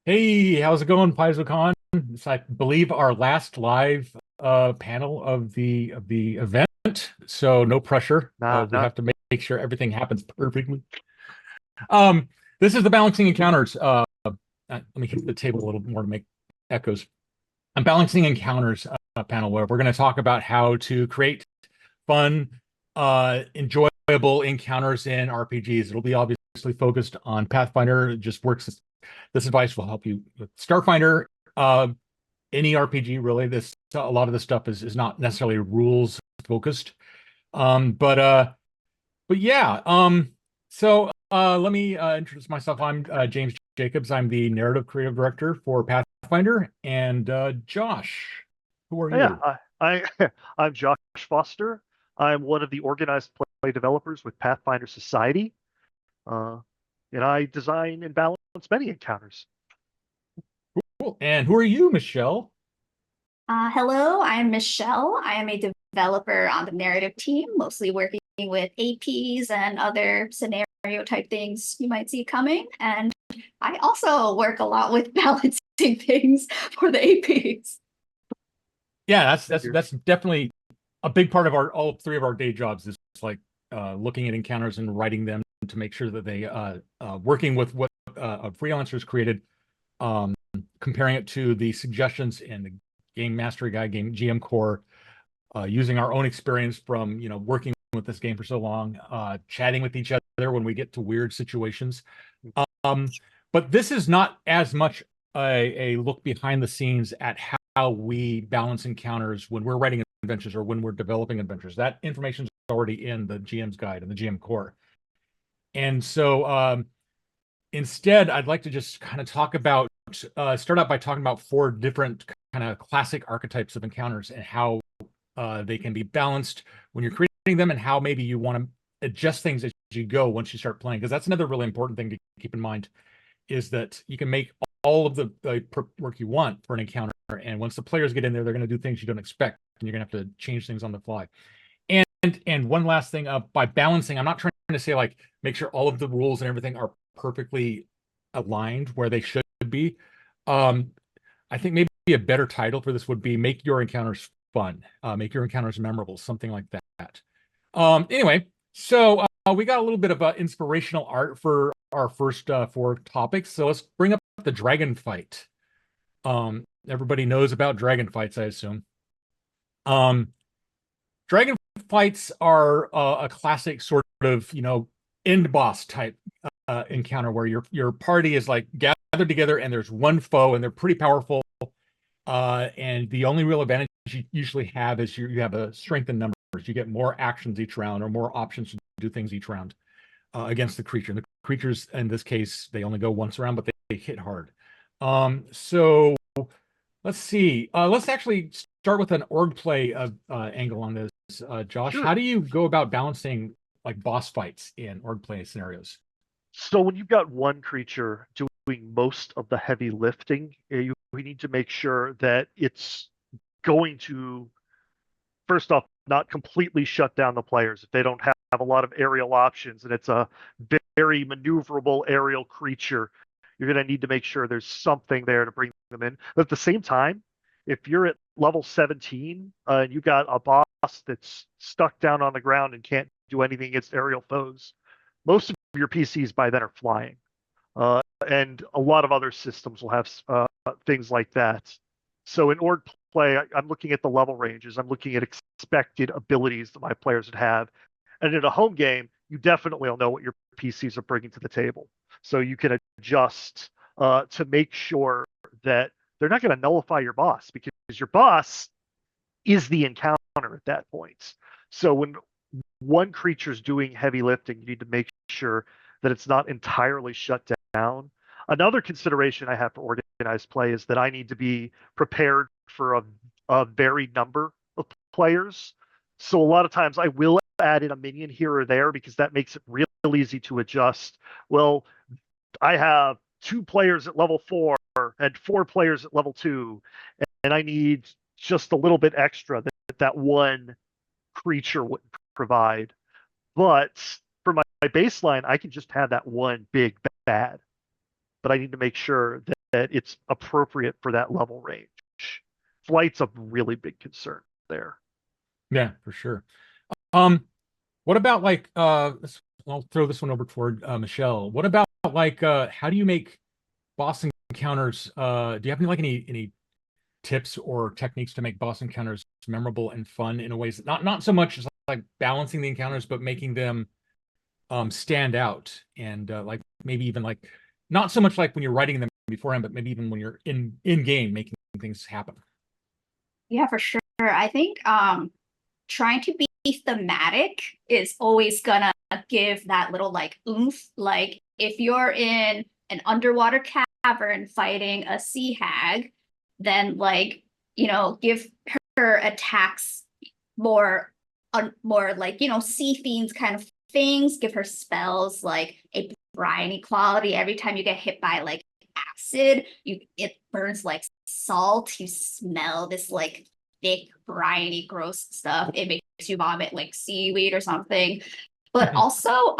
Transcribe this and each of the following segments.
Hey, how's it going, PaizoCon? It's, I believe, our last live panel of the event, so no pressure. Nah, We not have to make sure everything happens perfectly. Um, this is the balancing encounters. Let me hit the table a little more to make echoes. A balancing encounters panel where we're going to talk about how to create fun, enjoyable encounters in RPGs. It'll be obviously focused on Pathfinder. It just works. This advice will help you with Starfinder, uh, any RPG really. This a lot of this stuff is not necessarily rules focused. But yeah. Let me introduce myself. I'm James Jacobs. I'm the narrative creative director for Pathfinder. And Josh, who are yeah. you? I'm Josh Foster. I'm one of the organized play developers with Pathfinder Society, uh, and I design and balance many encounters. Cool. And who are you, Michelle? Hello, I'm Michelle. I am a developer on the narrative team, mostly working with APs and other scenario type things you might see coming. And I also work a lot with balancing things for the APs. Yeah, that's that's Here. that's definitely a big part of our all three of our day jobs is like looking at encounters and writing them to make sure that they working with what freelancers created, um, comparing it to the suggestions in the game mastery guide, game GM core, using our own experience from working with this game for so long, chatting with each other when we get to weird situations. Um, but this is not as much a look behind the scenes at how we balance encounters when we're writing adventures or when we're developing adventures. That information is already in the GM's guide and the GM core. And so instead, I'd like to just kind of talk about, start out by talking about four different kind of classic archetypes of encounters and how they can be balanced when you're creating them and how maybe you want to adjust things as you go once you start playing. Because that's another really important thing to keep in mind is that you can make all of the work you want for an encounter. And once the players get in there, they're going to do things you don't expect. And you're going to have to change things on the fly. And one last thing, by balancing, I'm not trying to say like make sure all of the rules and everything are perfectly aligned where they should be. Um, I think maybe a better title for this would be make your encounters fun, make your encounters memorable, something like that. Anyway, so we got a little bit of inspirational art for our first four topics. So let's bring up the dragon fight. Everybody knows about dragon fights, I assume. Um, Dragon fights are a classic sort of, end boss type encounter where your party is like gathered together and there's one foe and they're pretty powerful. And the only real advantage you usually have is you have a strength in numbers. You get more actions each round or more options to do things each round against the creature. And the creatures in this case, they only go once around, but they hit hard. So let's see. Let's actually start with an org play angle on this. Josh, how Sure. do you go about balancing like boss fights in org play scenarios? So when you've got one creature doing most of the heavy lifting, we need to make sure that it's going to first off, not completely shut down the players if they don't have a lot of aerial options and it's a very maneuverable aerial creature. You're going to need to make sure there's something there to bring them in. But at the same time, if you're at level 17 and you got a boss that's stuck down on the ground and can't do anything against aerial foes, most of your PCs by then are flying. And a lot of other systems will have things like that. So in org play, I'm looking at the level ranges. I'm looking at expected abilities that my players would have. And in a home game, you definitely will know what your PCs are bringing to the table. So you can adjust to make sure that they're not going to nullify your boss because your boss is the encounter at that point. So when one creature's doing heavy lifting, you need to make sure that it's not entirely shut down. Another consideration I have for organized play is that I need to be prepared for a varied number of players. So a lot of times I will add in a minion here or there because that makes it real easy to adjust. Well, I have two players at level 4 and 4 players at level 2, and I need just a little bit extra that one creature wouldn't provide. But for my baseline, I can just have that one big bad. But I need to make sure it's appropriate for that level range. Flight's a really big concern there. Yeah, for sure. What about like I'll throw this one over toward Michelle. What about like how do you make boss encounters? Do you have any tips or techniques to make boss encounters memorable and fun in a ways that not so much as like balancing the encounters, but making them stand out and like maybe even like not so much like when you're writing them beforehand, but maybe even when you're in game making things happen. Yeah, for sure. I think trying to be thematic is always gonna give that little like oomph. Like if you're in an underwater cavern fighting a sea hag, then like, give her attacks more like, sea fiends kind of things, give her spells like a briny quality. Every time you get hit by like acid, it burns like salt. You smell this like thick, briny, gross stuff. It makes you vomit like seaweed or something. But also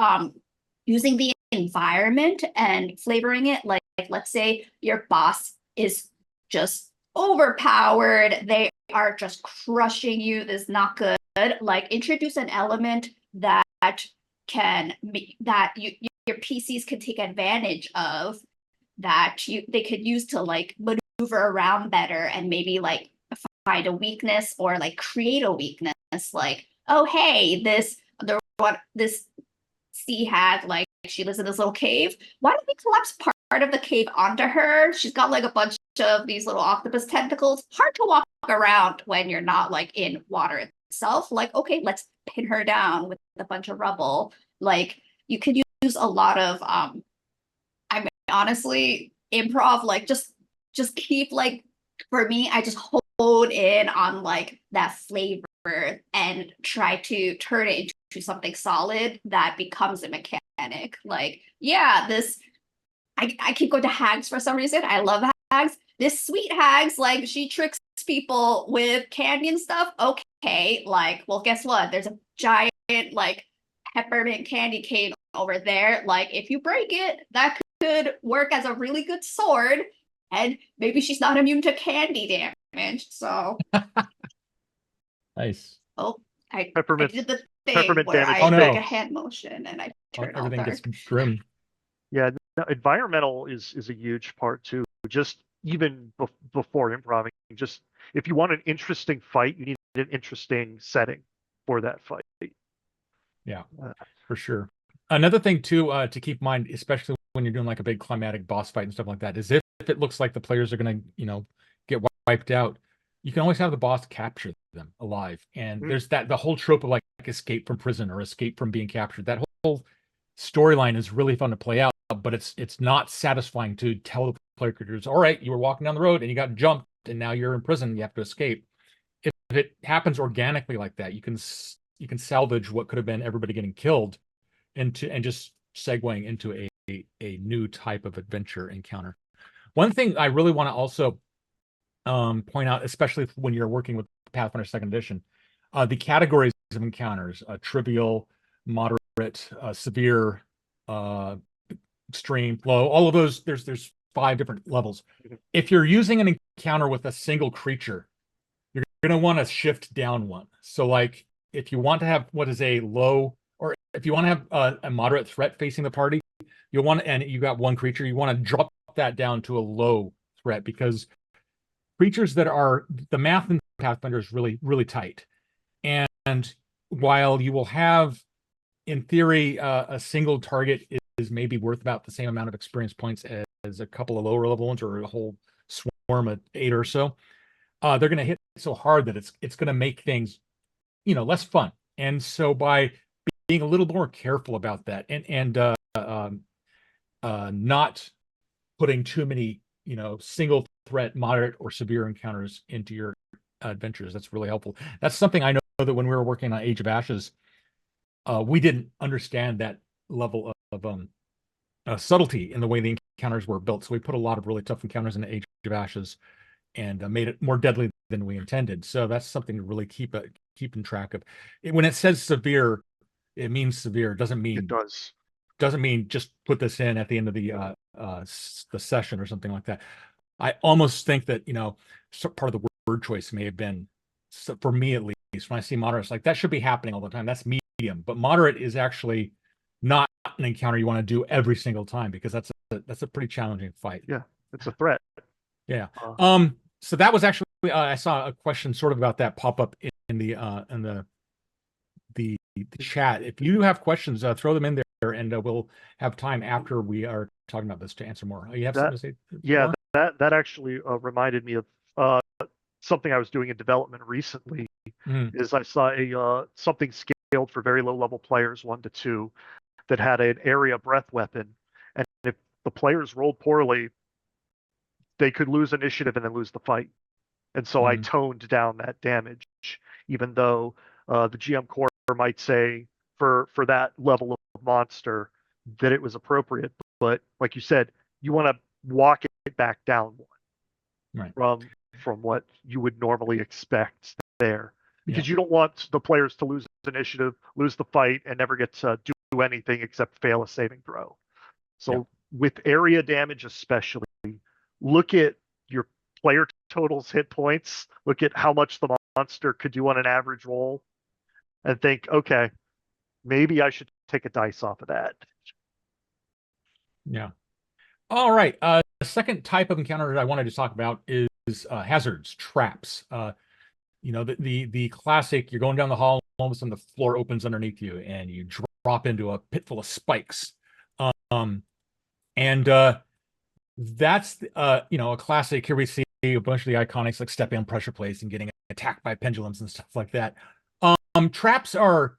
using the environment and flavoring it, like let's say your boss is just overpowered, they are just crushing you, this is not good. Like introduce an element that can that your PCs can take advantage of, that they could use to like maneuver around better and maybe like find a weakness or like create a weakness. Like, oh hey, this sea hag, like she lives in this little cave. Why don't we collapse part of the cave onto her? She's got like a bunch of these little octopus tentacles. Hard to walk around when you're not like in water itself. Like, okay, let's pin her down with a bunch of rubble. Like you could use a lot of I mean honestly improv, like just keep like, for me, I just hold in on like that flavor and try to turn it into something solid that becomes a mechanic. Like, yeah, I keep going to hags for some reason. I love hags. This sweet hags, like she tricks people with candy and stuff. Okay, like, well, guess what? There's a giant like peppermint candy cane over there. Like, if you break it, that could work as a really good sword. And maybe she's not immune to candy damage. So, Nice. oh, I Peppermint did the thing peppermint where damage. I Oh, no. make a hand motion and I turn all Everything gets dark. grim. Yeah, no, environmental is a huge part too. Just even before improving, just if you want an interesting fight, you need an interesting setting for that fight. Yeah, for sure. Another thing too to keep in mind, especially when you're doing like a big climatic boss fight and stuff like that, is if it looks like the players are gonna, get wiped out, you can always have the boss capture them alive. And there's the whole trope of like escape from prison or escape from being captured. That whole storyline is really fun to play out, but it's not satisfying to tell the player characters, all right, you were walking down the road and you got jumped and now you're in prison, you have to escape. If it happens organically like that, you can salvage what could have been everybody getting killed and just segueing into a new type of adventure encounter. One thing I really want to also point out, especially when you're working with Pathfinder Second Edition, the categories of encounters: trivial, moderate, severe, extreme, low. All of those. There's 5 different levels. If you're using an encounter with a single creature, you're going to want to shift down one. So, like, if you want to have what is a low, or if you want to have a moderate threat facing the party, and you got one creature, you want to drop that down to a low threat, because creatures that are, the math in Pathfinder is really, really tight. And while you will have, in theory, a single target is maybe worth about the same amount of experience points as a couple of lower level ones or a whole swarm of 8 or so, they're going to hit so hard that it's going to make things, less fun. And so by being a little more careful about that and not putting too many, single threat, moderate, or severe encounters into your adventures, that's really helpful. That's something I know that when we were working on Age of Ashes, we didn't understand that level of subtlety in the way the encounters were built. So we put a lot of really tough encounters in Age of Ashes and made it more deadly than we intended. So that's something to really keep in track of. When it says severe, it means severe. It doesn't mean just put this in at the end of the session or something like that. I almost think that, part of the word choice may have been, so for me at least, when I see moderate, it's like that should be happening all the time. That's medium, but moderate is actually not an encounter you want to do every single time, because that's a pretty challenging fight. Yeah, it's a threat. Yeah. Uh, So that was actually, I saw a question sort of about that pop up in the chat. If you have questions, throw them in there, and we'll have time after we are talking about this to answer more. You have something to say? Yeah, more? that actually reminded me of something I was doing in development recently. Mhm. Is I saw a something scaled for very low level players, 1 to 2, that had an area breath weapon, and if the players rolled poorly, they could lose initiative and then lose the fight. And so I Mhm. toned down that damage, even though the GM core might say for that level of monster that it was appropriate. But like you said, you want to walk it back down Right. from what you would normally expect there, Yeah. because you don't want the players to lose initiative, lose the fight, and never get to do anything except fail a saving throw. So with area damage especially, look at your player totals, hit points, look at how much the monster could do on an average roll, and think, okay, maybe I should take a dice off of that. Yeah. All right. The second type of encounter that I wanted to talk about is hazards, traps. The classic, you're going down the hall, all of a sudden the floor opens underneath you and you drop into a pit full of spikes. And that's a classic. Here we see a bunch of the iconics like stepping on pressure plates and getting attacked by pendulums and stuff like that. Traps are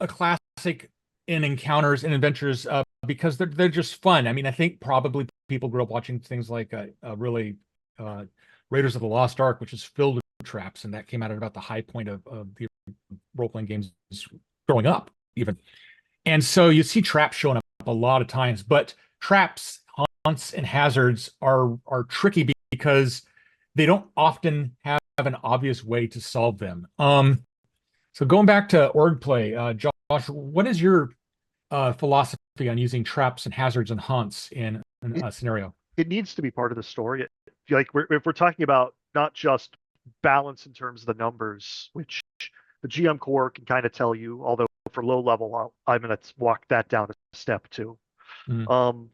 a classic in encounters and adventures because they're just fun. I mean, I think probably people grew up watching things like really Raiders of the Lost Ark, which is filled with traps, and that came out at about the high point of the role-playing games growing up, even. And so you see traps showing up a lot of times, but traps, haunts, and hazards are tricky because they don't often have an obvious way to solve them. So going back to org play, Josh, what is your philosophy on using traps and hazards and haunts in It, a scenario? it needs to be part of the story. Like if we're talking about not just balance in terms of the numbers, which the GM core can kind of tell you, although for low level, I'm going to walk that down a step too. Mhm.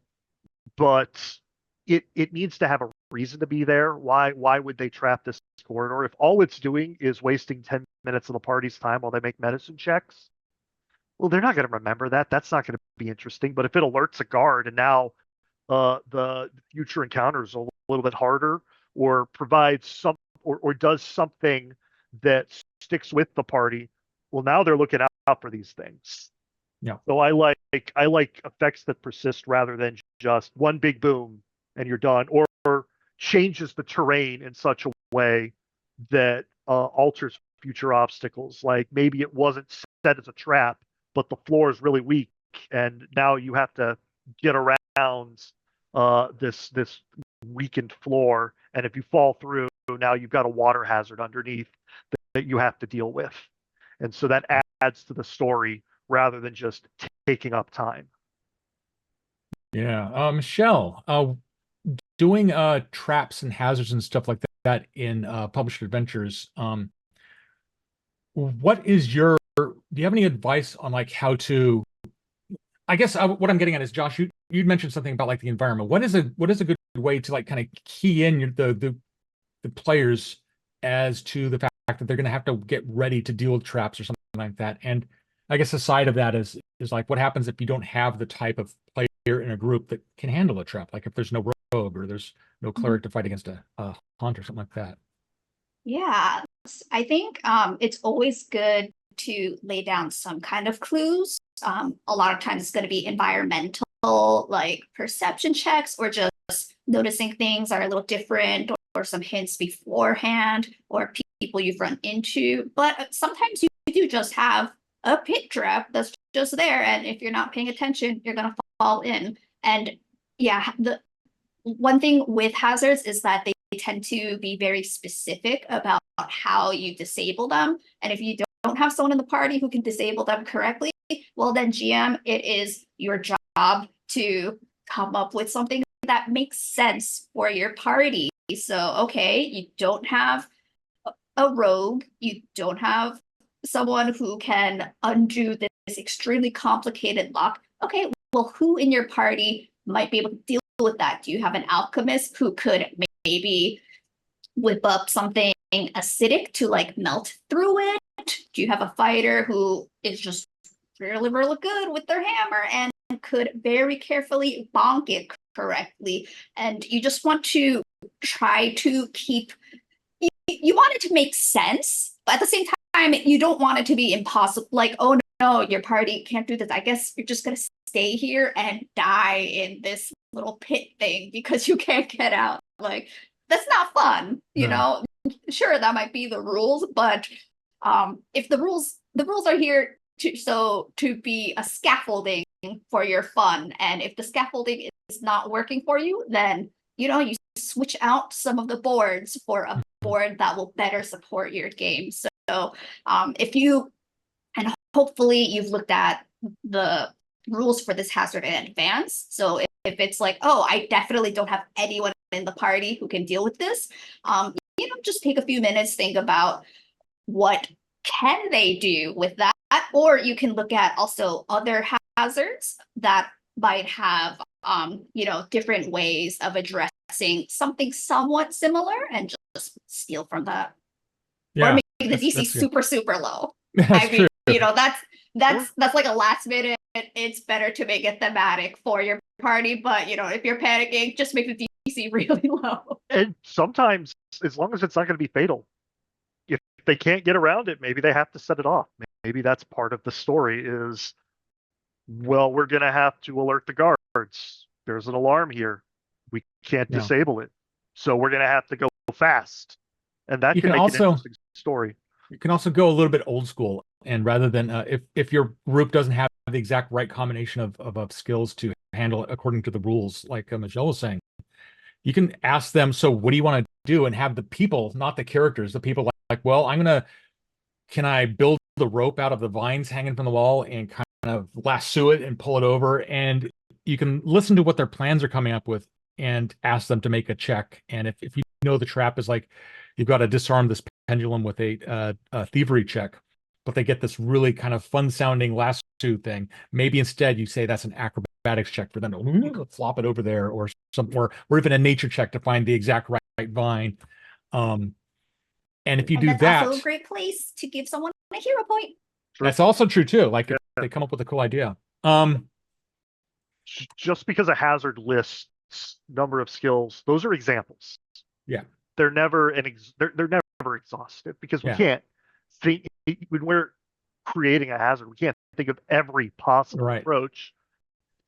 But it needs to have a reason to be there. Why would they trap this corridor if all it's doing is wasting 10 minutes of the party's time while they make medicine checks? Well, they're not going to remember that. That's not going to be interesting. But if it alerts a guard and now the future encounters a little bit harder, or provides or does something that sticks with the party, well, now they're looking out for these things. Yeah. So I like effects that persist rather than just one big boom and you're done, or changes the terrain in such a way that alters future obstacles. Like maybe it wasn't set as a trap, but the floor is really weak, and now you have to get around this weakened floor. And if you fall through, now you've got a water hazard underneath that you have to deal with. And so that adds to the story rather than just taking up time. Yeah. Michelle, doing traps and hazards and stuff like that in published adventures. What is do you have any advice on like how to, I guess what I'm getting at is, Josh, you'd mentioned something about like the environment. What is a good way to like kind of key in the players as to the fact that they're going to have to get ready to deal with traps or something like that? And I guess the side of that is like, what happens if you don't have the type of player in a group that can handle a trap? Like if there's no rogue or there's no cleric to fight against a hunt or something like that. Yeah, I think it's always good to lay down some kind of clues. A lot of times it's going to be environmental, like perception checks, or just noticing things are a little different, or some hints beforehand, or people you've run into. But sometimes you do just have a pit trap that's just there, and if you're not paying attention, you're going to fall in. And yeah, the one thing with hazards is that they tend to be very specific about how you disable them. And if you don't have someone in the party who can disable them correctly, well, then GM, it is your job to come up with something that makes sense for your party. So, okay, you don't have a rogue, you don't have someone who can undo this extremely complicated lock. Okay, well, who in your party might be able to deal with that? Do you have an alchemist who could maybe whip up something acidic to like melt through it? Do you have a fighter who is just really, really good with their hammer and could very carefully bonk it correctly? And you just want to try to keep, you want it to make sense, but at the same time, you don't want it to be impossible. Like, oh no, your party can't do this. I guess you're just gonna stay here and die in this little pit thing because you can't get out. Like, that's not fun, you know? Sure, that might be the rules, but if the rules are here to be a scaffolding for your fun, and if the scaffolding is not working for you, then you switch out some of the boards for a board that will better support your game. So if you, and hopefully you've looked at the rules for this hazard in advance. So if it's like, oh, I definitely don't have anyone in the party who can deal with this, just take a few minutes, think about what can they do with that, or you can look at also other hazards that might have different ways of addressing something somewhat similar and just steal from that. Yeah, or make the DC super low. That's true. That's like a last minute. It's better to make it thematic for your party, but if you're panicking, just make the DC really low. And sometimes, as long as it's not going to be fatal, if they can't get around it, maybe they have to set it off. Maybe that's part of the story is, well, we're going to have to alert the guards. There's an alarm here. We can't disable it. So we're going to have to go fast. And that can make an interesting story. You can also go a little bit old school. And rather than, if your group doesn't have the exact right combination of skills to handle it according to the rules, like Michelle was saying, you can ask them, so what do you want to do? And have the people, not the characters, the people like, well, can I build the rope out of the vines hanging from the wall and kind of lasso it and pull it over? And you can listen to what their plans are coming up with and ask them to make a check. And if you know the trap is like, you've got to disarm this pendulum with a thievery check, but they get this really kind of fun sounding lasso thing, maybe instead you say that's an acrobatics check for them to flop it over there, or even a nature check to find the exact right vine. And if you do that's that, also a great place to give someone a hero point. That's also true too. Like if they come up with a cool idea. Just because a hazard lists number of skills, those are examples. Yeah, they're never they're never exhaustive, because we can't think, when we're creating a hazard, we can't think of every possible approach.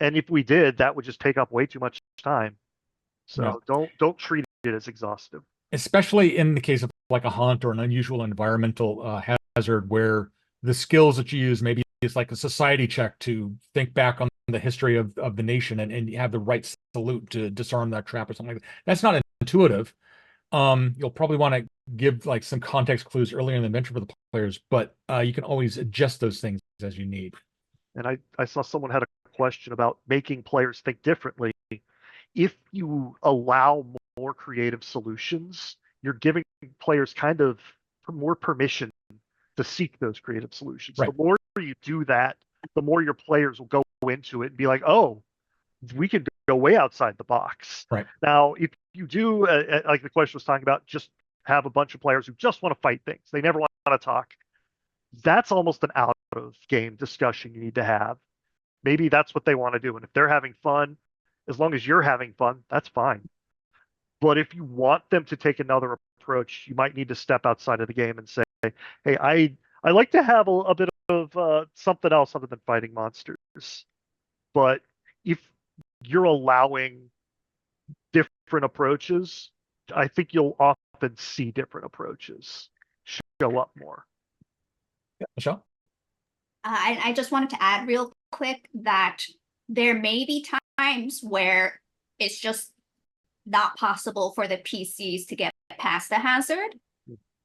And if we did, that would just take up way too much time. So don't treat it as exhaustive. Especially in the case of like a haunt or an unusual environmental hazard, where the skills that you use, maybe it's like a society check to think back on the history of the nation and you have the right salute to disarm that trap or something like that. That's not intuitive. You'll probably want to give like some context clues earlier in the adventure for the players, but you can always adjust those things as you need. And I saw someone had a question about making players think differently. If you allow more creative solutions, you're giving players kind of more permission to seek those creative solutions. The more you do that, the more your players will go into it and be like, oh, we can go way outside the box. Now, if you do, like the question was talking about, just have a bunch of players who just want to fight things, they never want to talk, that's almost an out of game discussion you need to have. Maybe that's what they want to do. And if they're having fun, as long as you're having fun, that's fine. But if you want them to take another approach, you might need to step outside of the game and say, hey, I like to have a bit of something else other than fighting monsters. But if you're allowing different approaches, I think you'll often see different approaches show up more. Yeah, Michelle? I just wanted to add real quick that there may be times where it's just not possible for the PCs to get past the hazard.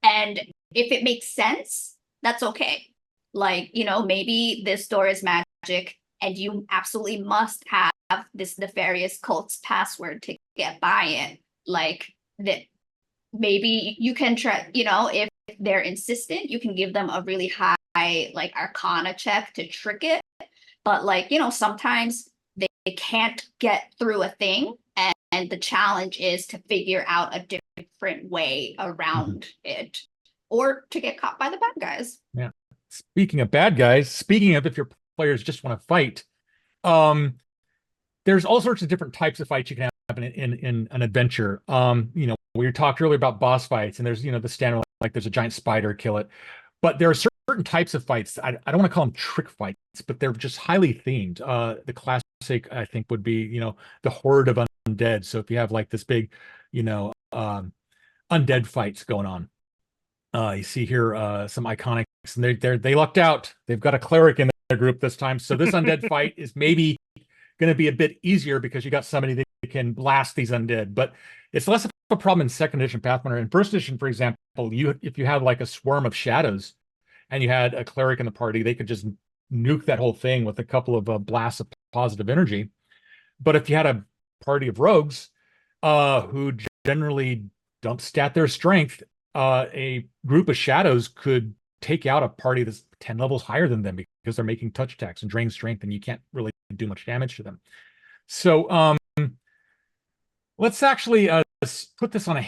And if it makes sense, that's okay. Like, maybe this door is magic and you absolutely must have this nefarious cult's password to get by it. Like that, maybe you can try, if they're insistent, you can give them a really high like Arcana check to trick it. But like, sometimes they can't get through a thing, and the challenge is to figure out a different way around it, or to get caught by the bad guys. Yeah. Speaking of bad guys, speaking of if your players just want to fight, there's all sorts of different types of fights you can have in an adventure. We talked earlier about boss fights, and there's, the standard, like there's a giant spider, kill it. But there are certain types of fights. I don't want to call them trick fights, but they're just highly themed. The classic, I think, would be, the horde of undead. So if you have like this big, undead fights going on, you see here some iconics, and they lucked out. They've got a cleric in their group this time. So this undead fight is maybe going to be a bit easier because you got somebody that can blast these undead. But it's less of a problem in second edition Pathfinder. In first edition, for example, if you had like a swarm of shadows and you had a cleric in the party, they could just nuke that whole thing with a couple of blasts of positive energy. But if you had a party of rogues who generally don't stat their strength, a group of shadows could take out a party that's 10 levels higher than them because they're making touch attacks and drain strength, and you can't really do much damage to them. So let's actually put this on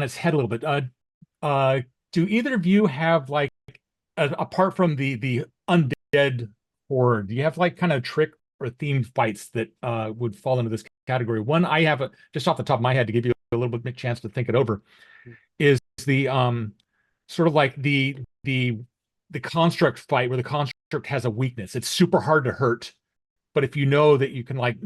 its head a little bit. Do either of you have like, apart from the undead horde, do you have like kind of trick or themed fights that would fall into this category? One I have just off the top of my head to give you a little bit chance to think it over is the sort of like the construct fight where the construct has a weakness. It's super hard to hurt, but if you know that you can like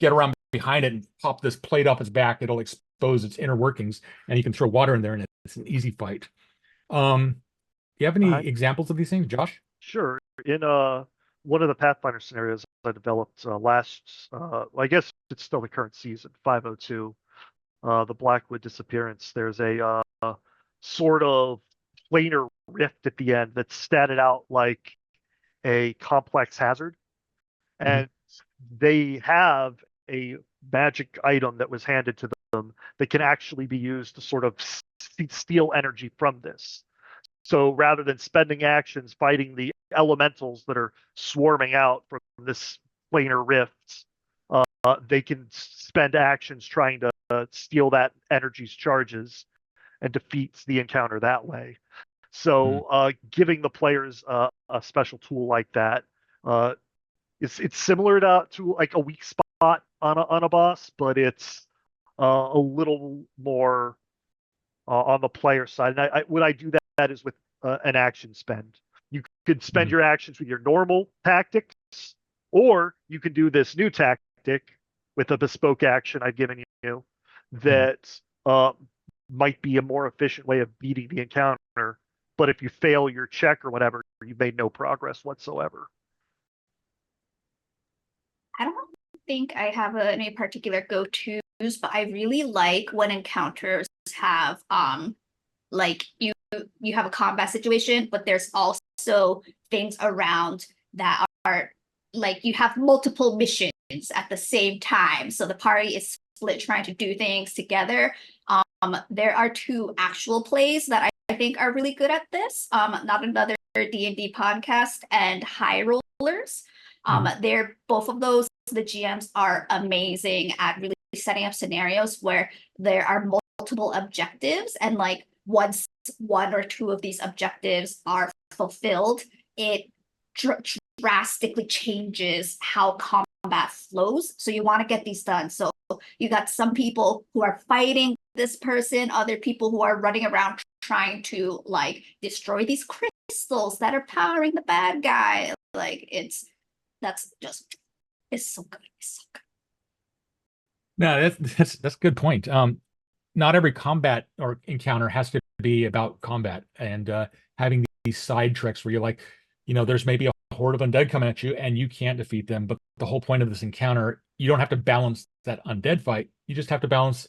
get around behind it and pop this plate off its back, it'll expose its inner workings, and you can throw water in there, and it's an easy fight. Do you have any examples of these things, Josh? Sure. In one of the Pathfinder scenarios I developed I guess it's still the current season, 502, the Blackwood Disappearance. There's a sort of planar rift at the end that's statted out like a complex hazard, and they have a magic item that was handed to them that can actually be used to sort of steal energy from this. So rather than spending actions fighting the elementals that are swarming out from this planar rift, they can spend actions trying to steal that energy's charges and defeats the encounter that way. So giving the players a special tool like that, it's similar to like a weak spot on a boss, but it's a little more on the player side. And what I do that is with an action spend. You could spend your actions with your normal tactics, or you can do this new tactic with a bespoke action I've given you that might be a more efficient way of beating the encounter. But if you fail your check or whatever, you've made no progress whatsoever. I don't think I have any particular go-tos, but I really like when encounters have like you have a combat situation, but there's also things around that are like you have multiple missions at the same time. So the party is split trying to do things together. There are two actual plays that I think are really good at this. Not Another D&D Podcast and High Rollers. They're both of those. The GMs are amazing at really setting up scenarios where there are multiple objectives, and like once one or two of these objectives are fulfilled, it drastically changes how combat flows. So you want to get these done. So you got some people who are fighting this person, other people who are running around trying to like destroy these crystals that are powering the bad guy. Like it's so good. It's so good. No, that's a good point. Not every combat or encounter has to be about combat, and having these side tricks where you're like, there's maybe a horde of undead coming at you and you can't defeat them, but the whole point of this encounter, you don't have to balance that undead fight. You just have to balance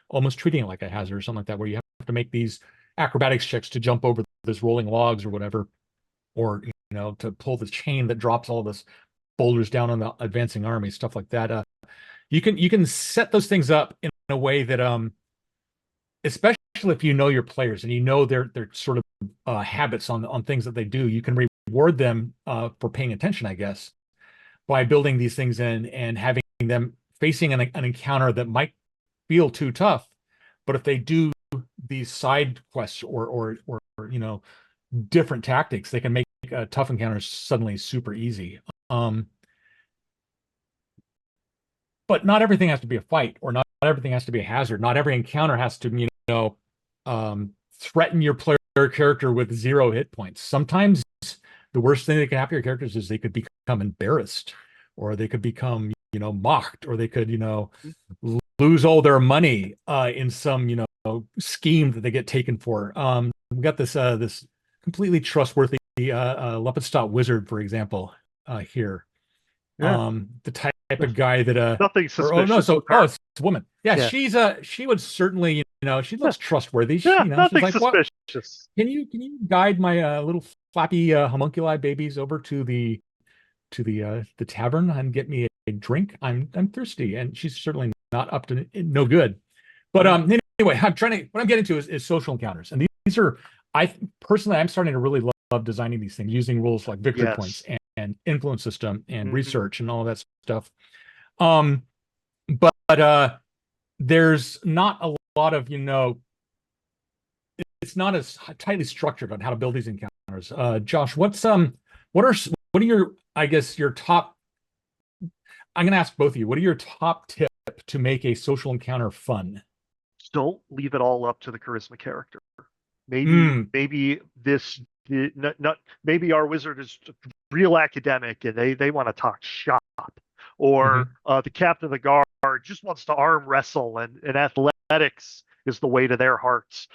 almost treating it like a hazard or something like that, where you have to make these acrobatics checks to jump over this rolling logs or whatever, or to pull the chain that drops all this boulders down on the advancing army, stuff like that. You can set those things up in a way that especially if you know your players and you know their sort of habits on things that they do, you can reward them for paying attention, I guess, by building these things in and having them facing an encounter that might feel too tough, but if they do these side quests or different tactics, they can make tough encounters suddenly super easy. But not everything has to be a fight, or not everything has to be a hazard. Not every encounter has to, threaten your player character with 0 hit points. Sometimes the worst thing that can happen to your characters is they could become embarrassed, or they could become, mocked, or they could, lose all their money in some, scheme that they get taken for. We got this completely trustworthy Lepidstadt wizard, for example, here. Yeah. The type of guy that Nothing suspicious. It's a woman. Yeah, Yeah. she would certainly, she looks trustworthy. Yeah, She's nothing like, what? suspicious. Can you guide my little flappy homunculi babies over to the tavern and get me a drink? I'm thirsty, and she's certainly not up to no good. But anyway, what I'm getting to is social encounters, and these are, I'm starting to really love designing these things using rules like victory points and influence system and research and all that stuff. But there's not a lot of, it's not as tightly structured on how to build these encounters. Josh, what are your, I guess, your top, I'm going to ask both of you, what are your top tip to make a social encounter fun? Don't leave it all up to the charisma character. Maybe maybe our wizard is real academic and they want to talk shop, or the captain of the guard just wants to arm wrestle, and athletics is the way to their hearts.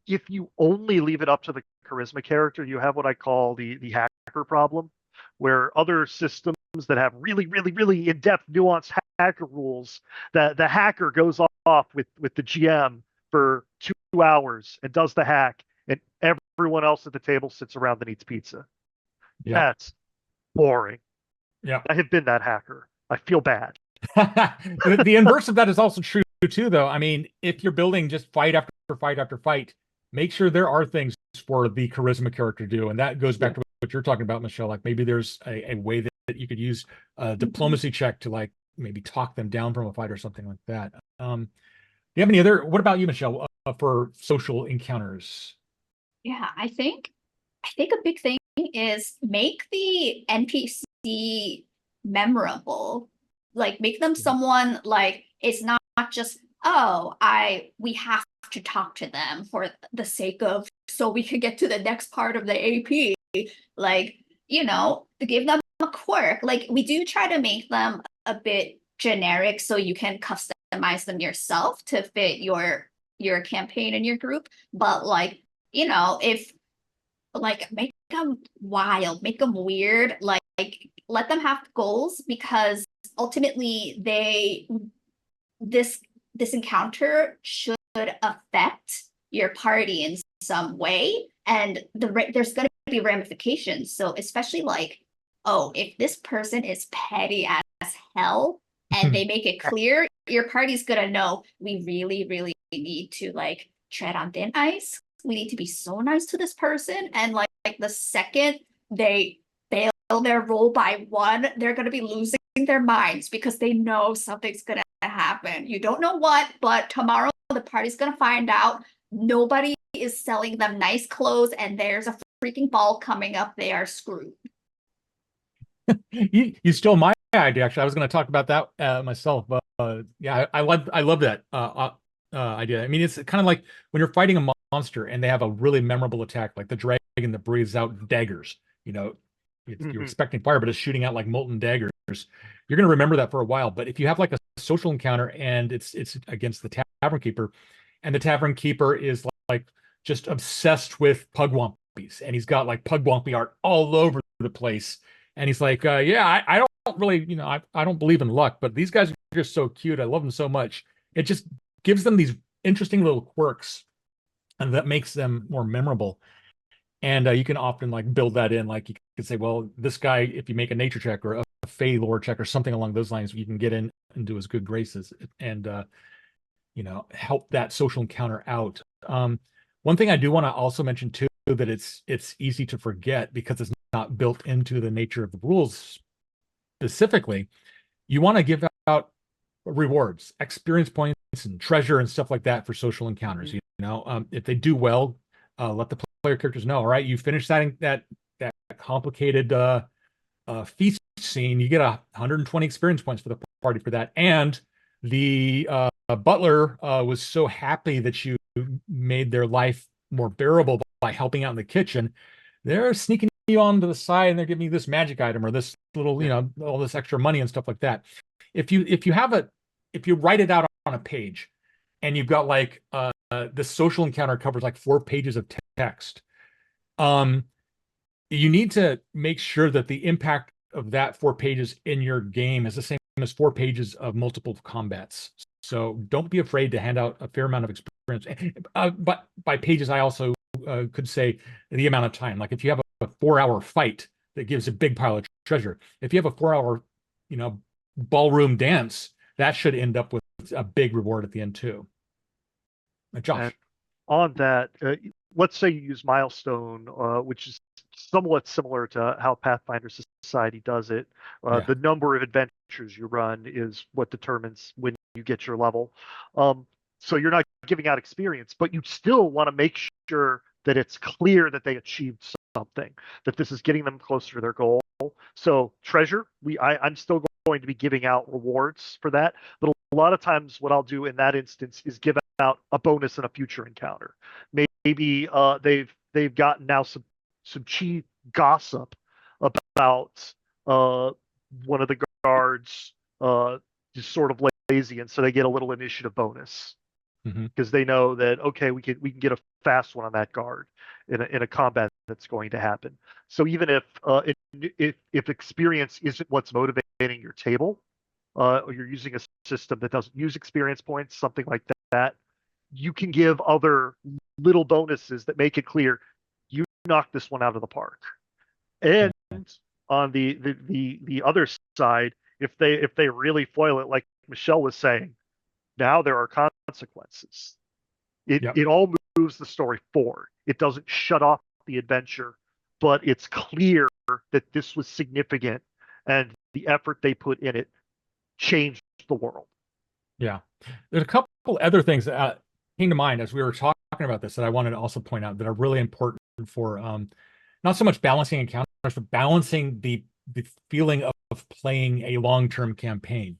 If you only leave it up to the charisma character, you have what I call the hacker problem, where other systems that have really, really, really in-depth, nuanced hacker rules, that the hacker goes off with the GM for 2 hours and does the hack, and everyone else at the table sits around and eats pizza. Yeah. That's boring. Yeah. I have been that hacker. I feel bad. The inverse of that is also true too, though. I mean, if you're building just fight after fight after fight, make sure there are things for the charisma character to do. And that goes back to what you're talking about, Michelle. Like maybe there's a way that you could use a diplomacy check to like maybe talk them down from a fight or something like that. Do you have any other, what about you, Michelle, for social encounters? Yeah, I think a big thing is make the NPC memorable. Like make them someone, like it's not just, we have to talk to them for the sake of, so we could get to the next part of the AP. Like, to give them a quirk. Like we do try to make them a bit generic so you can customize them yourself to fit your campaign and your group. But like, if like make them wild, make them weird, like let them have goals, because ultimately this encounter should affect your party in some way, and there's going to be ramifications. So especially like, if this person is petty as hell and they make it clear, your party's going to know we really, really need to like tread on thin ice. We need to be so nice to this person, and like the second they fail their roll by 1, they're going to be losing their minds because they know something's going to happen. You don't know what, but tomorrow the party's going to find out. Nobody is selling them nice clothes, and there's a freaking ball coming up. They are screwed. You stole my idea. Actually, I was going to talk about that myself. Yeah, I love that idea. I mean, it's kind of like when you're fighting a monster and they have a really memorable attack, like the dragon that breathes out daggers. You're expecting fire, but it's shooting out like molten daggers. You're going to remember that for a while. But if you have like a social encounter and it's against the tavern keeper, and the tavern keeper is like just obsessed with pugwampies, and he's got like pugwampy art all over the place, and he's like, I don't really, I don't believe in luck, but these guys are just so cute. I love them so much. It just gives them these interesting little quirks, and that makes them more memorable. And you can often like build that in. Like you can say, well, this guy, if you make a nature check or a Fey lore check or something along those lines, you can get in and do his good graces and help that social encounter out. One thing I do want to also mention too, that it's easy to forget because it's not built into the nature of the rules specifically. You want to give out rewards, experience points, and treasure and stuff like that for social encounters. If they do well, let the player characters know. All right, you finished that complicated feast scene. You get 120 experience points for the party for that, and the butler was so happy that you made their life more bearable by helping out in the kitchen. They're sneaking you onto the side and they're giving you this magic item or this little, all this extra money and stuff like that. If you write it out on a page and you've got like the social encounter covers like 4 pages of text, you need to make sure that the impact of that 4 pages in your game is the same as 4 pages of multiple combats. So don't be afraid to hand out a fair amount of experience. But by pages, I also could say the amount of time. Like if you have a 4-hour fight that gives a big pile of treasure, if you have a 4-hour, ballroom dance, that should end up with a big reward at the end too. Josh. And on that, let's say you use Milestone, which is somewhat similar to how Pathfinder Society does it. The number of adventures you run is what determines when you get your level. So you're not giving out experience, but you still want to make sure that it's clear that they achieved something, that this is getting them closer to their goal. So treasure, I'm still going to be giving out rewards for that, but a lot of times what I'll do in that instance is give out a bonus in a future encounter. Maybe they've gotten now some cheap gossip about one of the guards just sort of lazy, and so they get a little initiative bonus because they know that okay, we can get a fast one on that guard in a combat that's going to happen. So even if experience isn't what's motivating your table, or you're using a system that doesn't use experience points, something like that, you can give other little bonuses that make it clear you knocked this one out of the park. And on the other side, if they really foil it, like Michelle was saying, now there are consequences. It all moves the story forward. It doesn't shut off the adventure, but it's clear that this was significant and the effort they put in it changed the world. Yeah. There's a couple other things that came to mind as we were talking about this that I wanted to also point out that are really important for not so much balancing encounters, but balancing the feeling of playing a long-term campaign.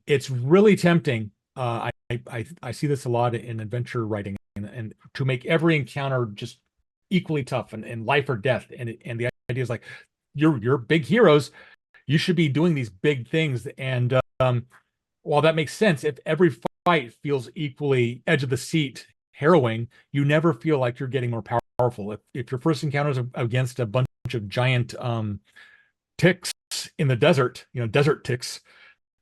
It's really tempting. I see this a lot in adventure writing and to make every encounter just equally tough and life or death. And the idea is like, you're big heroes. You should be doing these big things. And while that makes sense, if every fight feels equally edge of the seat harrowing, you never feel like you're getting more powerful. If your first encounter is against a bunch of giant ticks in the desert, desert ticks,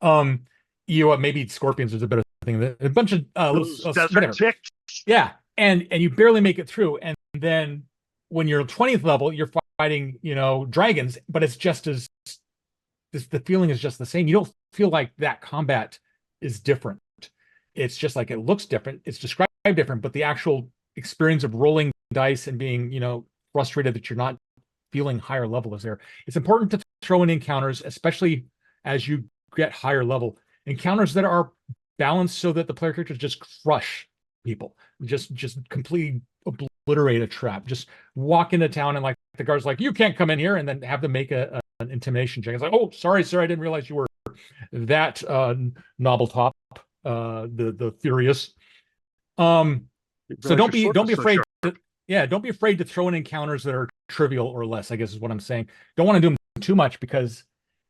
maybe scorpions is a better thing. A bunch of little desert ticks. Yeah, and you barely make it through, and then when you're 20th level, you're fighting dragons, but it's just as the feeling is just the same. You don't feel like that combat is different. It's just like it looks different. It's described different, but the actual experience of rolling dice and being, frustrated that you're not feeling higher level is there. It's important to throw in encounters, especially as you get higher level. Encounters that are balanced so that the player characters just crush people, just completely obliterate a trap. Just walk into town and like the guard's like, you can't come in here, and then have them make an intimidation check. It's like, oh, sorry, sir, I didn't realize you were that novel top, the furious. So don't be afraid. Don't be afraid to throw in encounters that are trivial or less, I guess is what I'm saying. Don't want to do them too much because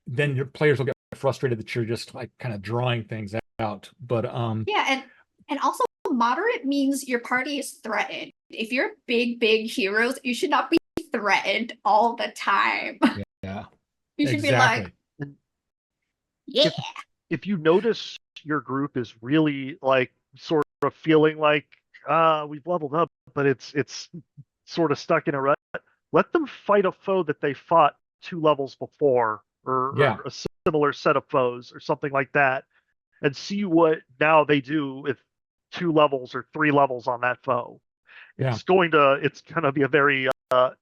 then your players will get frustrated that you're just like kind of drawing things out. But yeah, and also moderate means your party is threatened. If you're big heroes, you should not be threatened all the time. Yeah. You should be like, yeah. If you notice your group is really like sort of feeling like we've leveled up, but it's sort of stuck in a rut, let them fight a foe that they fought 2 levels before, Yeah. or a similar set of foes or something like that, and see what now they do with 2 levels or 3 levels on that foe. Yeah. It's gonna be a very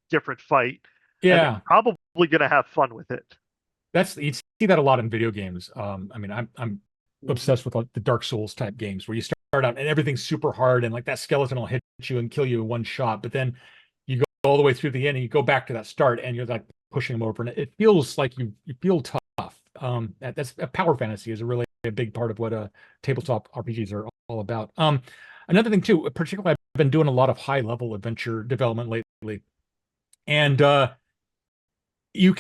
different fight, and they're Yeah. probably gonna have fun with it. You see that a lot in video games. I mean, I'm Mhm. obsessed with like the Dark Souls type games where you start out and everything's super hard and like that skeleton will hit you and kill you in one shot, but then you go all the way through the end and you go back to that start and you're like pushing them over and it feels like you feel tough. That's a power fantasy is a really a big part of what tabletop RPGs are all about. Another thing too, particularly I've been doing a lot of high level adventure development lately, and you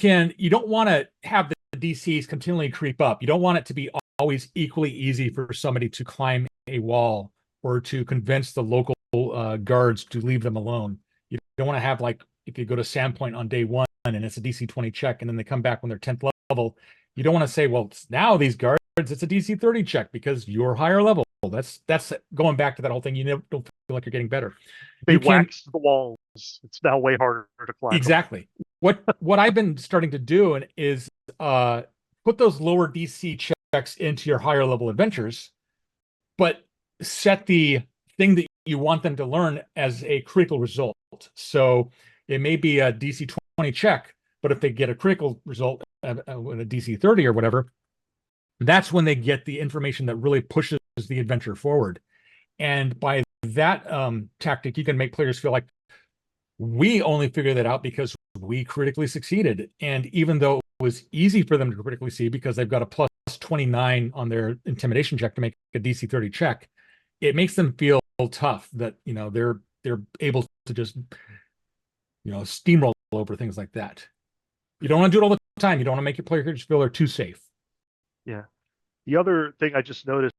don't want to have the DCs continually creep up. You don't want it to be always equally easy for somebody to climb a wall or to convince the local guards to leave them alone. You don't want to have like if you go to Sandpoint on day one and it's a DC 20 check and then they come back when they're 10th level, you don't want to say, well, now these guards, it's a DC 30 check because you're higher level. That's going back to that whole thing. You don't feel like you're getting better. They waxed the walls. It's now way harder to climb them. Exactly. What I've been starting to do is put those lower DC checks into your higher level adventures, but set the thing that you want them to learn as a critical result. So it may be a DC 20 check, but if they get a critical result with a DC 30 or whatever, that's when they get the information that really pushes the adventure forward. And by that tactic, you can make players feel like we only figured that out because we critically succeeded. And even though it was easy for them to critically see because they've got a plus 29 on their intimidation check to make a DC 30 check, it makes them feel tough that, they're able to just, steamroll over things like that. You don't want to do it all the time. You don't want to make your players feel they're too safe. Yeah. The other thing I just noticed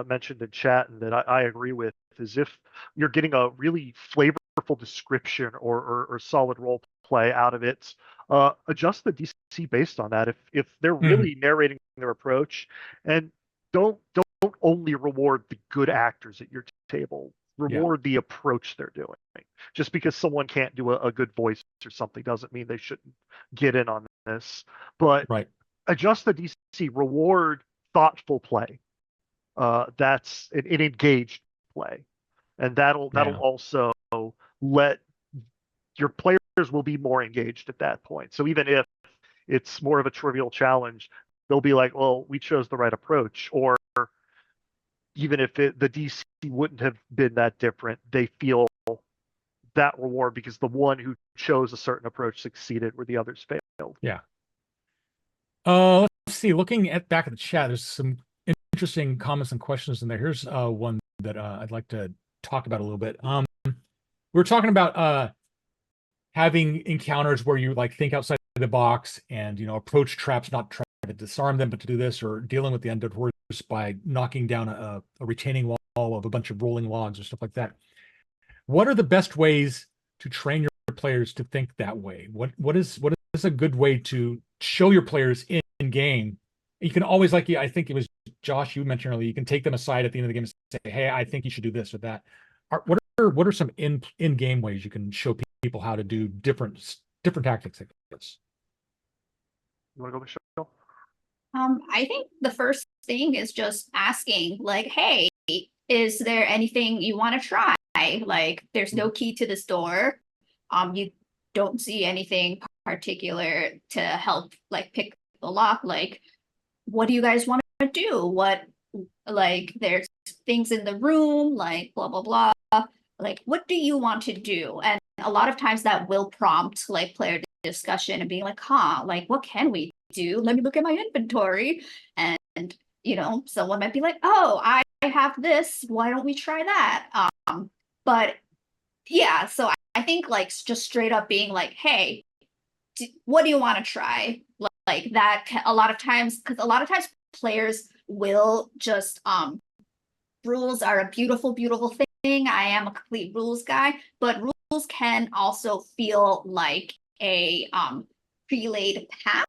mentioned in chat and that I agree with is if you're getting a really flavorful description or solid role play out of it, adjust the DC based on that. If they're really narrating their approach, and don't only reward the good actors at your table. Reward the approach they're doing. Just because someone can't do a good voice or something doesn't mean they shouldn't get in on this. But adjust the DC, reward thoughtful play. That's an engaged play, and that'll also let your players will be more engaged at that point. So even if it's more of a trivial challenge, they'll be like, well, we chose the right approach. Or even if the DC wouldn't have been that different, they feel that reward because the one who chose a certain approach succeeded where the others failed. Yeah. Let's see. Looking back at the chat, there's some interesting comments and questions in there. Here's one that I'd like to talk about a little bit. We were talking about having encounters where you like think outside the box and approach traps, not try to disarm them, but to do this, or dealing with the undead horse by knocking down a retaining wall of a bunch of rolling logs or stuff like that. What are the best ways to train your players to think that way? What is a good way to show your players in game? You can always, like, I think it was Josh, you mentioned earlier, you can take them aside at the end of the game and say, hey, I think you should do this or that. What are some in-game ways you can show people how to do different tactics like this? You want to go, Michelle? I think the first thing is just asking, like, hey, is there anything you want to try? Like, there's no key to this door. You don't see anything particular to help, like, pick the lock. Like, what do you guys want to do? Like, there's things in the room, like, blah, blah, blah. Like, what do you want to do? And a lot of times that will prompt, like, player discussion and being like, like, what can we do? Let me look at my inventory. And someone might be like, oh, I have this. Why don't we try that? But yeah, so I think like just straight up being like, hey, what do you want to try? Like that a lot of times, because a lot of times players will just rules are a beautiful, beautiful thing. I am a complete rules guy, but rules can also feel like a pre-laid path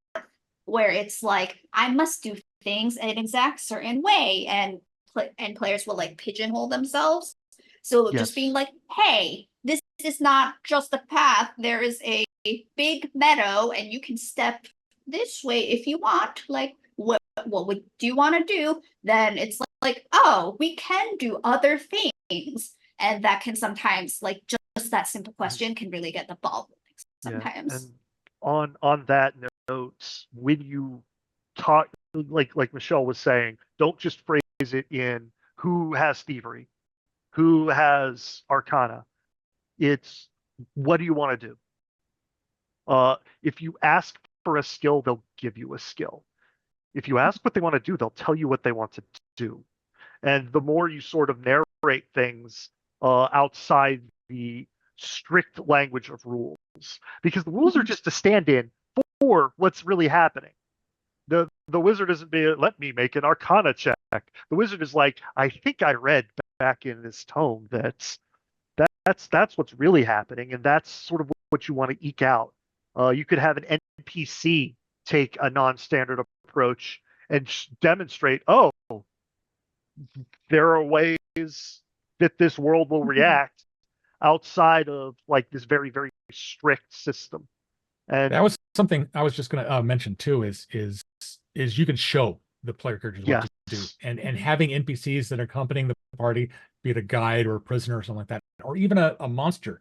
where it's like I must do things in an exact certain way, and players will like pigeonhole themselves. So just being like, hey, this is not just a path. There is a big meadow, and you can step this way if you want. Like, what would do you want to do? Then it's like, oh, we can do other things, and that can sometimes like just that simple question can really get the ball rolling Yeah. sometimes. And on that note, when you talk, like Michelle was saying, don't just phrase it in who has thievery, who has arcana. It's what do you want to do? If you ask for a skill, they'll give you a skill. If you ask what they want to do, they'll tell you what they want to do. And the more you sort of narrate things outside the strict language of rules, because the rules are just a stand-in for what's really happening. The wizard isn't being, let me make an arcana check. The wizard is like, I think I read back in this tome that's what's really happening, and that's sort of what you want to eke out. You could have an NPC take a non-standard approach and demonstrate, oh, there are ways that this world will react outside of like this very, very strict system. And That was something I was just going to mention too. Is you can show the player characters what to do, and having NPCs that are accompanying the party, be it a guide or a prisoner or something like that, or even a monster,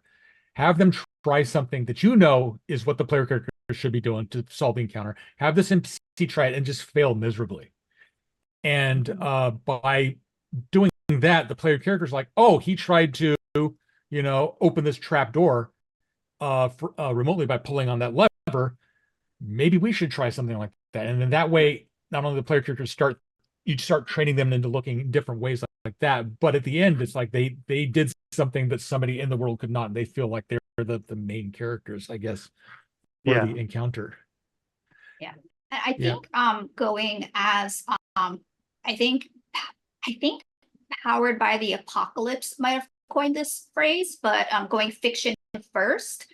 have them try something that you know is what the player character should be doing to solve the encounter. Have this NPC try it and just fail miserably, and by doing that, the player character is like, oh, he tried to open this trap door remotely by pulling on that lever. Maybe we should try something like that. And then that way, not only the player characters you start training them into looking different ways like that, but at the end, it's like they did something that somebody in the world could not. And they feel like they're the main characters, I guess, for the encounter. Yeah. I think going as I think Powered by the Apocalypse might have coined this phrase, but going fiction first.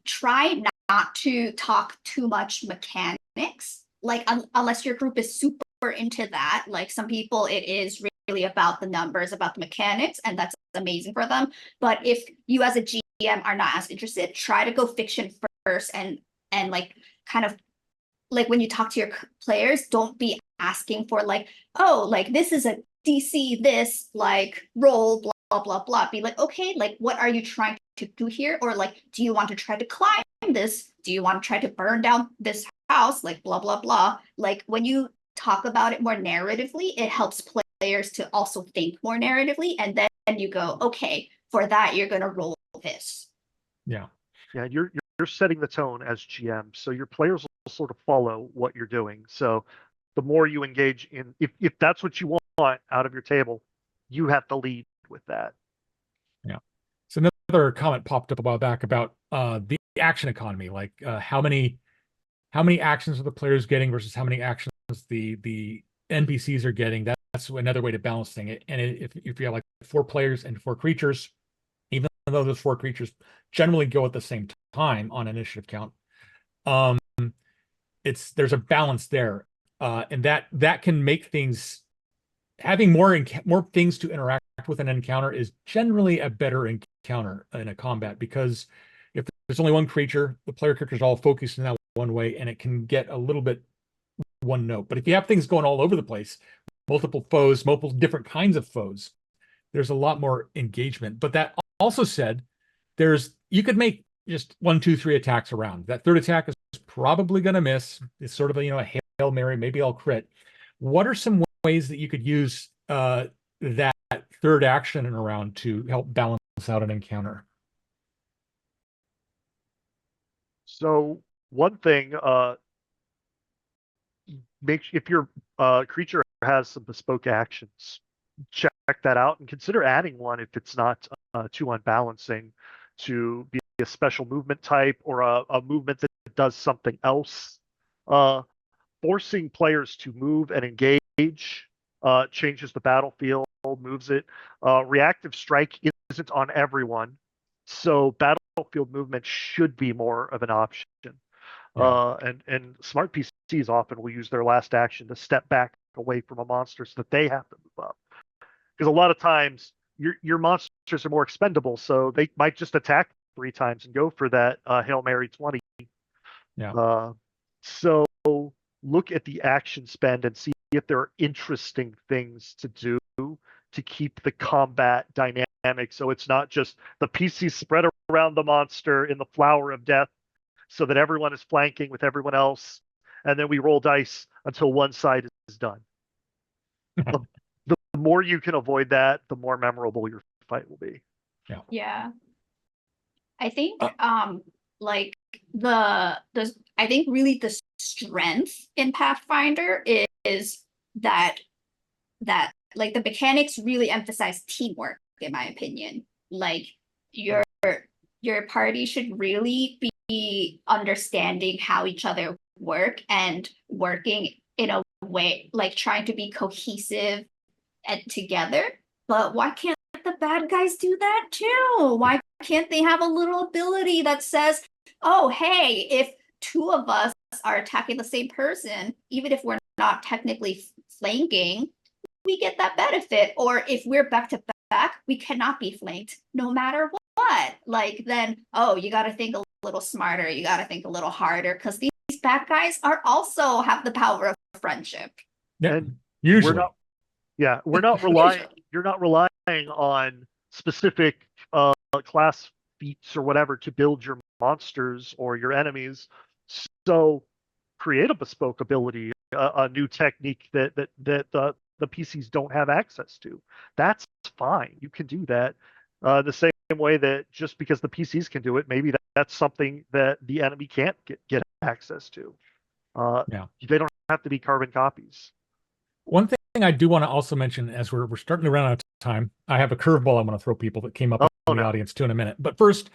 Try not to talk too much mechanics, like unless your group is super into that. Like some people, it is really about the numbers, about the mechanics, and that's amazing for them. But if you as a GM are not as interested, try to go fiction first, and like kind of like when you talk to your players, don't be asking for like, oh, like this is a DC this like roll blah blah blah. Be like, okay, like what are you trying to do here? Or like, do you want to try to climb this? Do you want to try to burn down this house? Like blah blah blah. Like when you talk about it more narratively, it helps players to also think more narratively, and then you go, okay, for that you're gonna roll this. Yeah, you're setting the tone as GM, so your players will sort of follow what you're doing. So the more you engage in, if that's what you want out of your table, you have to lead with that. Yeah. So another comment popped up a while back about the action economy, like how many actions are the players getting versus how many actions the NPCs are getting. That's another way to balance it. And if you have like 4 players and 4 creatures, even though those 4 creatures generally go at the same time on initiative count, there's a balance there, and that can make things, having more things to interact with an encounter is generally a better encounter in a combat, because if there's only one creature, the player character is all focused in that one way, and it can get a little bit one note. But if you have things going all over the place, multiple foes, multiple different kinds of foes, there's a lot more engagement. But that also said, you could make just 1, 2, 3 attacks around. That third attack is probably going to miss. It's sort of a Hail Mary, maybe I'll crit. What are some ways that you could use that third action in a round to help balance out an encounter? So one thing, if your creature has some bespoke actions, check that out and consider adding one if it's not too unbalancing, to be a special movement type or a movement that does something else. Forcing players to move and engage changes the battlefield, moves it. Reactive strike isn't on everyone, so battlefield movement should be more of an option. And smart PCs often will use their last action to step back away from a monster so that they have to move up. Because a lot of times your monsters are more expendable, so they might just attack 3 times and go for that Hail Mary 20. Yeah. So look at the action spend and see if there are interesting things to do to keep the combat dynamic, so it's not just the PCs spread around the monster in the flower of death so that everyone is flanking with everyone else, and then we roll dice until one side is done. The more you can avoid that, the more memorable your fight will be. Yeah. I think Uh, like I think really the strength in Pathfinder is that like the mechanics really emphasize teamwork, in my opinion. Like your party should really be understanding how each other work and working in a way, like trying to be cohesive and together. But why can't the bad guys do that too? Why can't they have a little ability that says, oh, hey, if 2 of us are attacking the same person, even if we're not technically flanking, we get that benefit. Or if we're back to back, we cannot be flanked no matter what. Like, then, oh, you got to think a little smarter. You got to think a little harder because these bad guys are also have the power of friendship. Yeah. And Usually. we're not relying. You're not relying on specific class feats or whatever to build your monsters or your enemies. So create a bespoke ability, a new technique that the PCs don't have access to. That's fine. You can do that. The same way that just because the PCs can do it, maybe that's something that the enemy can't get access to. They don't have to be carbon copies. One thing I do want to also mention as we're starting to run out of time, I have a curveball I want to throw people that came up in the audience too in a minute. But first,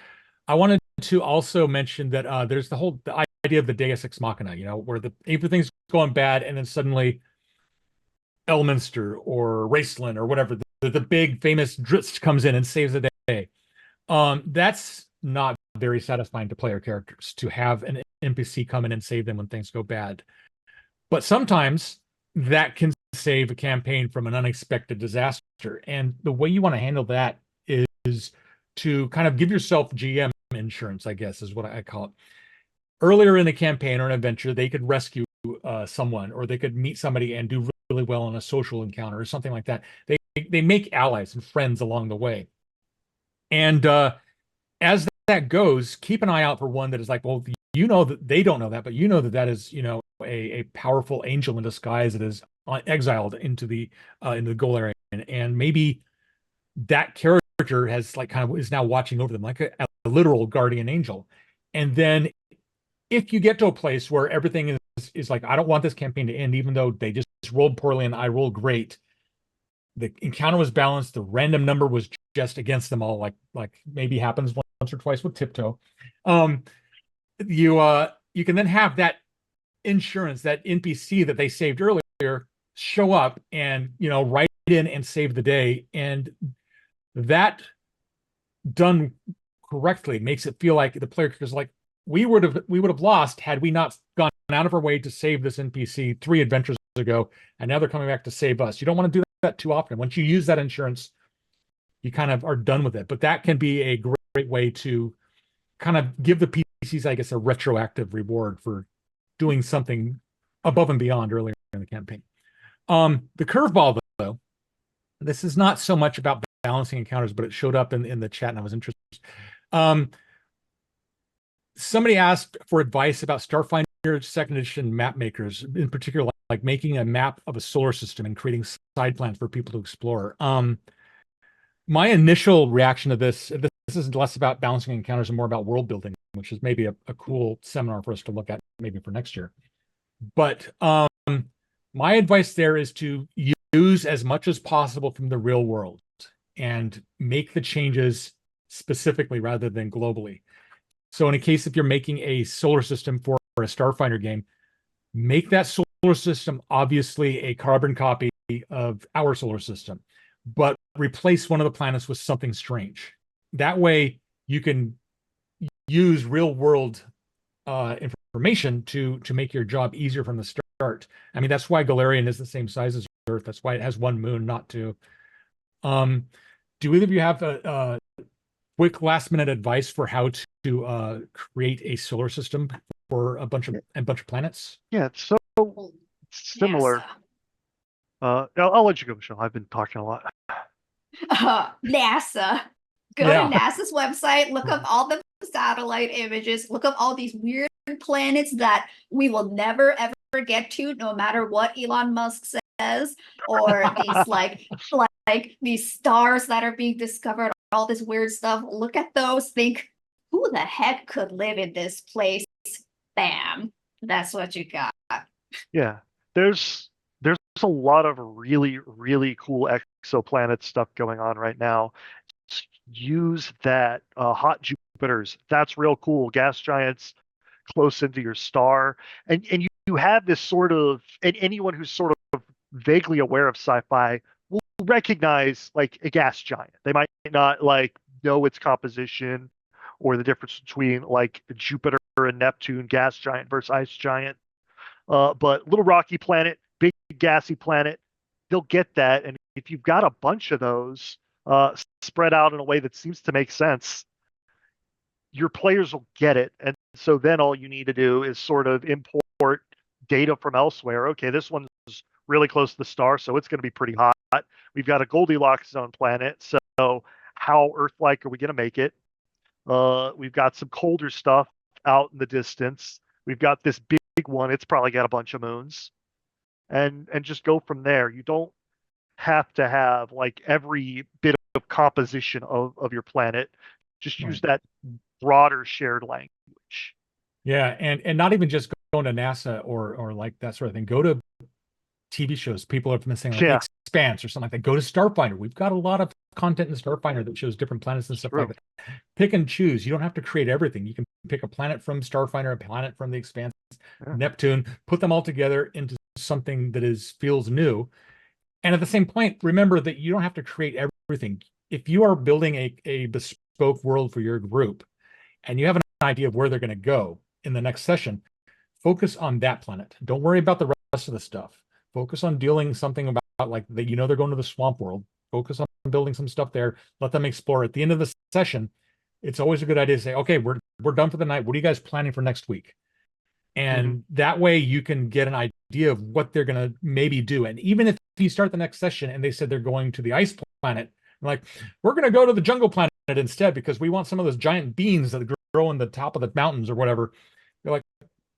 I wanted to also mention that there's the idea of the Deus Ex Machina, where everything's going bad and then suddenly Elminster or Raceland or whatever, the big famous Drizzt comes in and saves the day. That's not very satisfying to player characters to have an NPC come in and save them when things go bad. But sometimes that can save a campaign from an unexpected disaster. And the way you want to handle that is to kind of give yourself GM insurance, I guess is what I call it. Earlier in the campaign or an adventure, they could rescue someone, or they could meet somebody and do really well on a social encounter or something like that. They make allies and friends along the way. And as that goes, keep an eye out for one that is like, well, that they don't know that, but that is, a powerful angel in disguise that is exiled into the goal area, and maybe that character has like kind of is now watching over them like a literal guardian angel. And then if you get to a place where everything is like, I don't want this campaign to end, even though they just rolled poorly and I rolled great. The encounter was balanced. The random number was just against them all, like maybe happens once or twice with Tiptoe. You can then have that insurance, that NPC that they saved earlier, show up and write in and save the day. And that done correctly makes it feel like the player is like, we would have lost had we not gone out of our way to save this NPC 3 adventures ago, and now they're coming back to save us. You don't want to do that too often. Once you use that insurance, you kind of are done with it. But that can be a great way to kind of give the PCs, I guess, a retroactive reward for doing something above and beyond earlier in the campaign. The curveball, though, this is not so much about balancing encounters, but it showed up in the chat and I was interested. Somebody asked for advice about Starfinder 2nd edition map makers, in particular, like making a map of a solar system and creating side plans for people to explore. My initial reaction to this is less about balancing encounters and more about world building, which is maybe a cool seminar for us to look at maybe for next year. But my advice there is to use as much as possible from the real world and make the changes specifically rather than globally. So in a case, if you're making a solar system for a Starfinder game, make that solar system obviously a carbon copy of our solar system, but replace one of the planets with something strange. That way you can use real world information to make your job easier from the start. I mean, that's why Galarian is the same size as Earth. That's why it has 1 moon, not 2. do either of you have a quick last minute advice for how to create a solar system for a bunch of planets? Yeah, it's so Well, similar. NASA. I'll let you go, Michelle. I've been talking a lot. NASA. Go Yeah. to NASA's website, look up all the satellite images, look up all these weird planets that we will never ever get to, no matter what Elon Musk says, or these like these stars that are being discovered, all this weird stuff. Look at those, think, who the heck could live in this place? Bam. That's what you got. Yeah, there's a lot of really, really cool exoplanet stuff going on right now. Use that. Hot Jupiters, that's real cool. Gas giants close into your star. And you have this sort of, and anyone who's sort of vaguely aware of sci-fi will recognize like a gas giant. They might not like know its composition or the difference between like Jupiter and Neptune, gas giant versus ice giant. But little rocky planet, big gassy planet, they'll get that. And if you've got a bunch of those spread out in a way that seems to make sense, your players will get it. And so then all you need to do is sort of import data from elsewhere. Okay, this one's really close to the star, so it's going to be pretty hot. We've got a Goldilocks zone planet, so how Earth-like are we going to make it? We've got some colder stuff out in the distance. We've got this big one. It's probably got a bunch of moons, and just go from there. You don't have to have like every bit of composition of your planet. Just use that broader shared language. Yeah, and not even just going to NASA or like that sort of thing. Go to TV shows. People have been saying like Yeah. Expanse or something like that. Go to Starfinder. We've got a lot of content in Starfinder that shows different planets and stuff like that. Pick and choose. You don't have to create everything. You can pick a planet from Starfinder, a planet from the Expanse, Neptune, put them all together into something that feels new. And at the same point, remember that you don't have to create everything. If you are building a bespoke world for your group and you have an idea of where they're going to go in the next session, focus on that planet. Don't worry about the rest of the stuff. Focus on dealing something about like that. You know, they're going to the swamp world. Focus on building some stuff there. Let them explore. At the end of the session, it's always a good idea to say, okay, we're done for the night. What are you guys planning for next week? And that way you can get an idea of what they're going to maybe do. And even if you start the next session and they said they're going to the ice planet, like, we're going to go to the jungle planet instead because we want some of those giant beans that grow in the top of the mountains or whatever. You're like,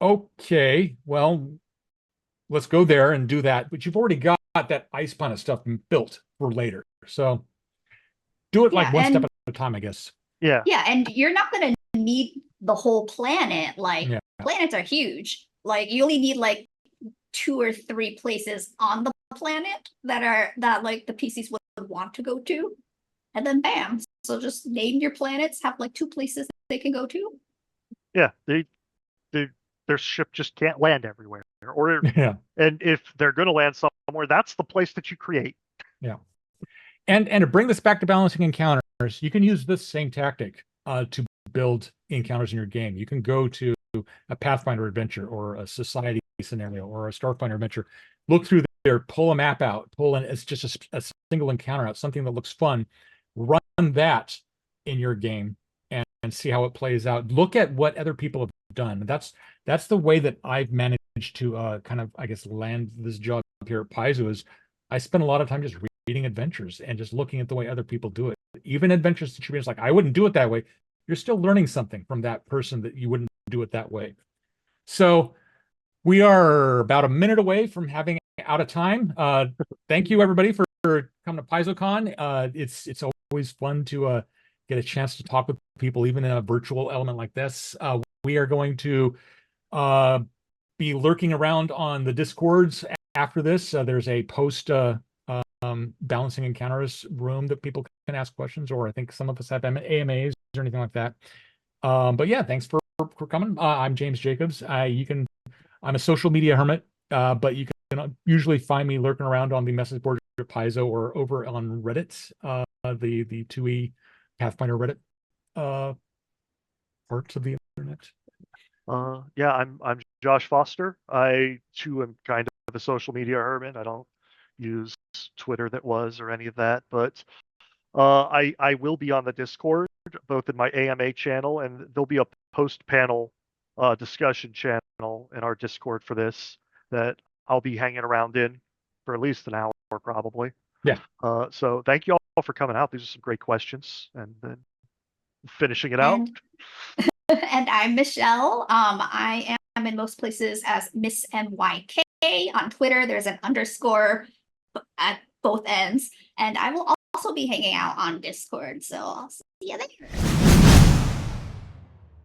okay, well, let's go there and do that. But you've already got that ice planet stuff built for later. So do it like one step at a time, I guess. Yeah. Yeah, and you're not going to need the whole planet. Like, planets are huge. Like, you only need like 2 or 3 places on the planet that like the PCs would want to go to, and then bam. So just name your planets, have like 2 places they can go to. Yeah, their ship just can't land everywhere. Or and if they're going to land somewhere, that's the place that you create. Yeah. And to bring this back to balancing encounters, you can use this same tactic to build encounters in your game. You can go to a Pathfinder adventure or a society scenario or a Starfinder adventure, look through there, pull a map out, it's just a single encounter out, something that looks fun, run that in your game and see how it plays out. Look at what other people have done. That's the way that I've managed to kind of, I guess, land this job here at Paizo. Is I spend a lot of time just reading adventures and just looking at the way other people do it. Even adventures that you're like, I wouldn't do it that way. You're still learning something from that person that you wouldn't do it that way. So we are about a minute away from having out of time. Thank you everybody for coming to PaizoCon. It's always fun to get a chance to talk with people, even in a virtual element like this. We are going to be lurking around on the Discords after this. There's a post balancing encounters room that people can ask questions, or I think some of us have AMAs or anything like that. But yeah, thanks for coming. I'm James Jacobs. I'm a social media hermit, but you can usually find me lurking around on the message board at Paizo or over on Reddit, the 2E Pathfinder Reddit parts of the internet. Yeah, I'm Josh Foster. I too am kind of a social media hermit. I don't use Twitter or any of that, but I will be on the Discord, both in my AMA channel, and there'll be a post-panel discussion channel in our Discord for this that I'll be hanging around in for at least an hour, probably. Yeah. So thank you all for coming out. These are some great questions, and then finishing it out. And I'm Michelle. I am in most places as Miss NYK. On Twitter, there's an underscore at both ends. And I will also be hanging out on Discord. So I'll see you there.